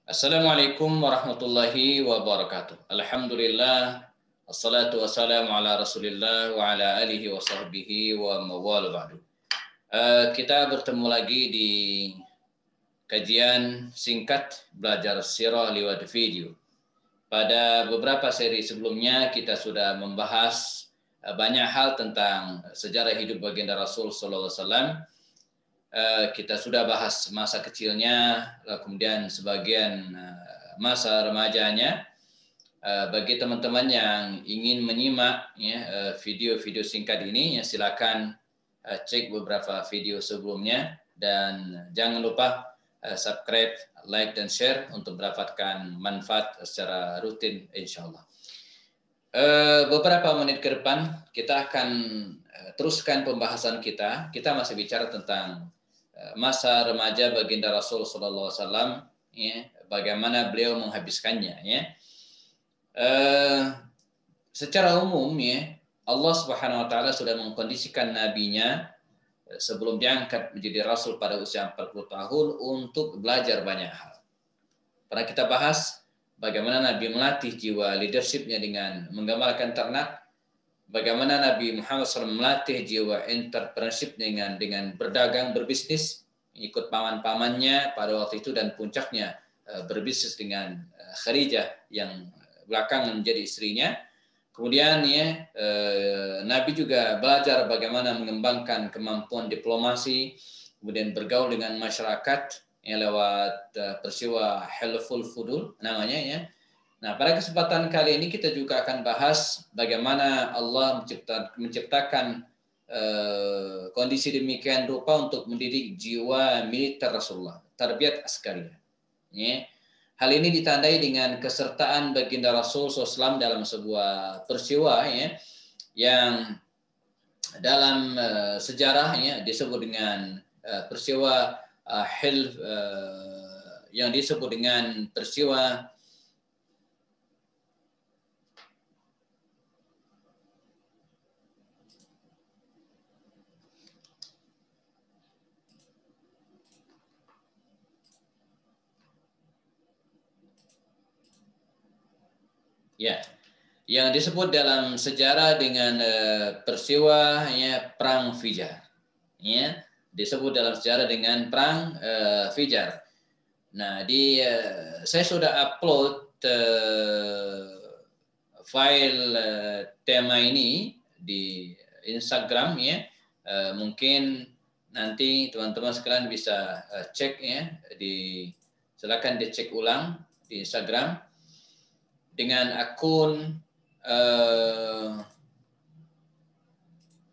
Assalamualaikum warahmatullahi wabarakatuh. Alhamdulillah, assalatu wassalamu ala Rasulillah wa ala alihi wa sahbihi wa mawala ba'du. Kita bertemu lagi di kajian singkat belajar sirah lewat video. Pada beberapa seri sebelumnya kita sudah membahas banyak hal tentang sejarah hidup baginda Rasul sallallahu alaihi wasallam. Kita sudah bahas masa kecilnya, kemudian sebagian masa remajanya. Bagi teman-teman yang ingin menyimak video-video singkat ini, silakan cek beberapa video sebelumnya dan jangan lupa subscribe, like dan share untuk mendapatkan manfaat secara rutin insyaallah. Beberapa menit ke depan kita akan teruskan pembahasan kita. Kita masih bicara tentang masa remaja baginda Rasul sallallahu alaihi wasallam, bagaimana beliau menghabiskannya. Secara umum Allah Subhanahu wa taala sudah mengkondisikan nabinya sebelum diangkat menjadi rasul pada usia 40 tahun untuk belajar banyak hal. Pernah kita bahas bagaimana Nabi melatih jiwa leadershipnya dengan menggambarkan ternak, bagaimana Nabi Muhammad SAW melatih jiwa entrepreneurship dengan berdagang, berbisnis, ikut paman-pamannya pada waktu itu, dan puncaknya berbisnis dengan Khadijah yang belakangan menjadi istrinya. Kemudian Nabi juga belajar bagaimana mengembangkan kemampuan diplomasi, kemudian bergaul dengan masyarakat lewat peristiwa Hilful Fudul namanya. Nah, pada kesempatan kali ini kita juga akan bahas bagaimana Allah menciptakan kondisi demikian rupa untuk mendidik jiwa militer Rasulullah, tarbiyat askariyah. Hal ini ditandai dengan kesertaan baginda Rasul SAW dalam sebuah peristiwa yang dalam sejarah disebut dengan peristiwa Hilf, yang disebut dengan peristiwa yang disebut dalam sejarah dengan peristiwa perang Fijar. Disebut dalam sejarah dengan perang Fijar. Nah, saya sudah upload file tema ini di Instagram mungkin nanti teman-teman sekalian bisa cek silakan dicek ulang di Instagram dengan akun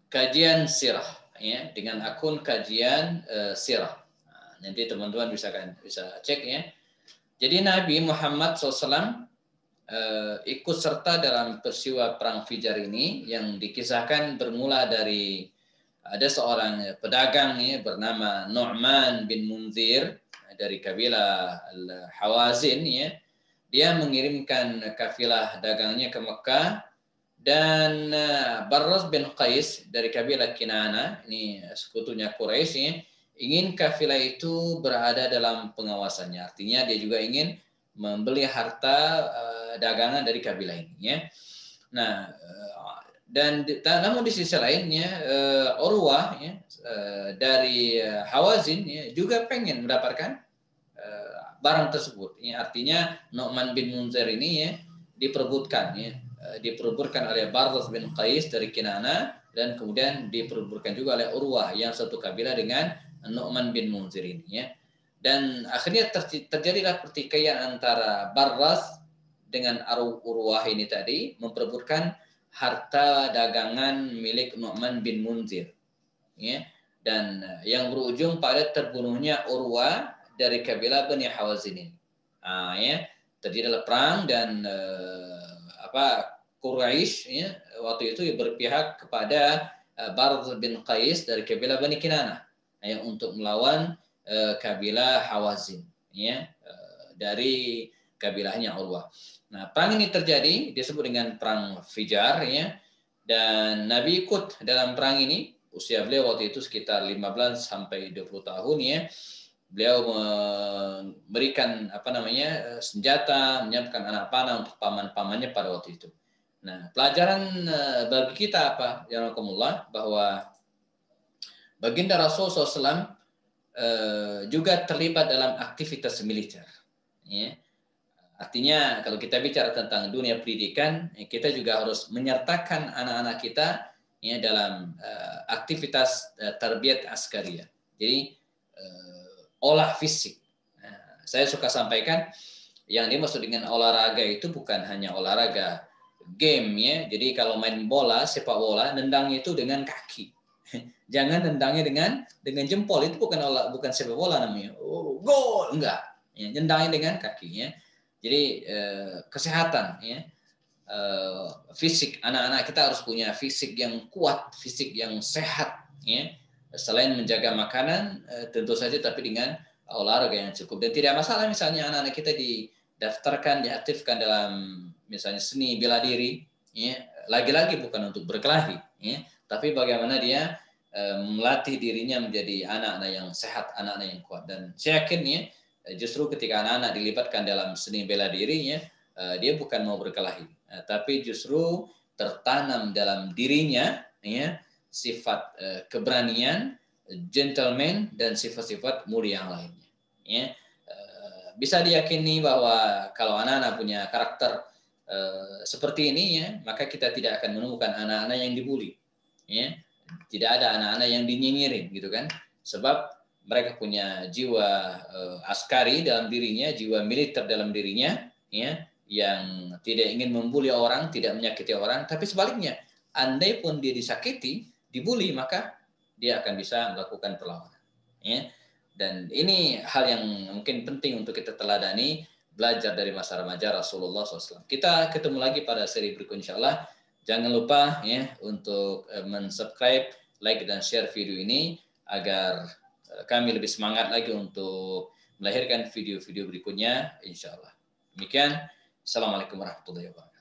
kajian sirah dengan akun kajian sirah. Nanti teman-teman bisa cek Jadi Nabi Muhammad SAW ikut serta dalam peristiwa perang Fijar ini yang dikisahkan bermula dari ada seorang pedagang bernama Nu'man bin Munzir dari kabilah Al-Hawazin. Dia mengirimkan kafilah dagangnya ke Mekah, dan Barras bin Qais dari kabilah Kinana, ini sekutunya Quraisy, ingin kafilah itu berada dalam pengawasannya. Artinya dia juga ingin membeli harta dagangan dari kabilah ini. Nah, namun di sisi lainnya Urwah dari Hawazin juga pengen mendapatkan barang tersebut. Artinya Nu'man bin Munzir ini diperebutkan oleh Barras bin Qais dari Kinana, dan kemudian diperebutkan juga oleh Urwah yang satu kabilah dengan Nu'man bin Munzir ini. Dan akhirnya terjadilah pertikaian antara Barras dengan Urwah ini tadi, memperebutkan harta dagangan milik Nu'man bin Munzir. Dan yang berujung pada terbunuhnya Urwah dari kabilah Bani Hawazin ini. Terjadilah perang, dan Quraisy waktu itu berpihak kepada Barz bin Qais dari kabilah Bani Kinanah untuk melawan kabilah Hawazin dari kabilahnya Urwah. Nah, perang ini terjadi disebut dengan perang Fijar dan Nabi ikut dalam perang ini. Usia beliau waktu itu sekitar 15 sampai 20 tahun beliau memberikan senjata, menyiapkan anak panah untuk paman-pamannya pada waktu itu. Nah, pelajaran bagi kita apa? Ya Rasulullah, bahwa baginda Rasul SAW juga terlibat dalam aktivitas militer. Ya. Artinya kalau kita bicara tentang dunia pendidikan, kita juga harus menyertakan anak-anak kita ya dalam aktivitas tarbiyat askariyah. Jadi olah fisik. Nah, saya suka sampaikan yang dimaksud dengan olahraga itu bukan hanya olahraga game ya. Jadi kalau main bola, sepak bola, nendangnya itu dengan kaki. Jangan nendangnya dengan jempol, itu bukan sepak bola namanya. Oh, gol enggak. Ya, nendangnya dengan kaki ya. Jadi kesehatan ya. Fisik anak-anak kita harus punya fisik yang kuat, fisik yang sehat ya. Selain menjaga makanan tentu saja, tapi dengan olahraga yang cukup. Dan tidak masalah misalnya anak-anak kita didaftarkan, diaktifkan dalam misalnya seni bela diri ya. Lagi-lagi bukan untuk berkelahi ya, tapi bagaimana dia melatih dirinya menjadi anak-anak yang sehat, anak-anak yang kuat. Dan saya yakin ya, justru ketika anak-anak dilibatkan dalam seni bela dirinya, dia bukan mau berkelahi, tapi justru tertanam dalam dirinya ya sifat keberanian, gentleman, dan sifat-sifat mulia yang lainnya. Ya, bisa diyakini bahwa kalau anak-anak punya karakter seperti ini ya, maka kita tidak akan menemukan anak-anak yang dibully. Ya, tidak ada anak-anak yang dinyinyirin gitu kan, sebab mereka punya jiwa askari dalam dirinya, jiwa militer dalam dirinya, ya, yang tidak ingin membuli orang, tidak menyakiti orang, tapi sebaliknya, andai pun dia disakiti, dibully, maka dia akan bisa melakukan perlawanan. Ya. Dan ini hal yang mungkin penting untuk kita teladani, belajar dari masa remaja Rasulullah SAW. Kita ketemu lagi pada seri berikut insyaAllah. Jangan lupa ya untuk mensubscribe, like, dan share video ini agar kami lebih semangat lagi untuk melahirkan video-video berikutnya insyaAllah. Demikian. Assalamualaikum warahmatullahi wabarakatuh.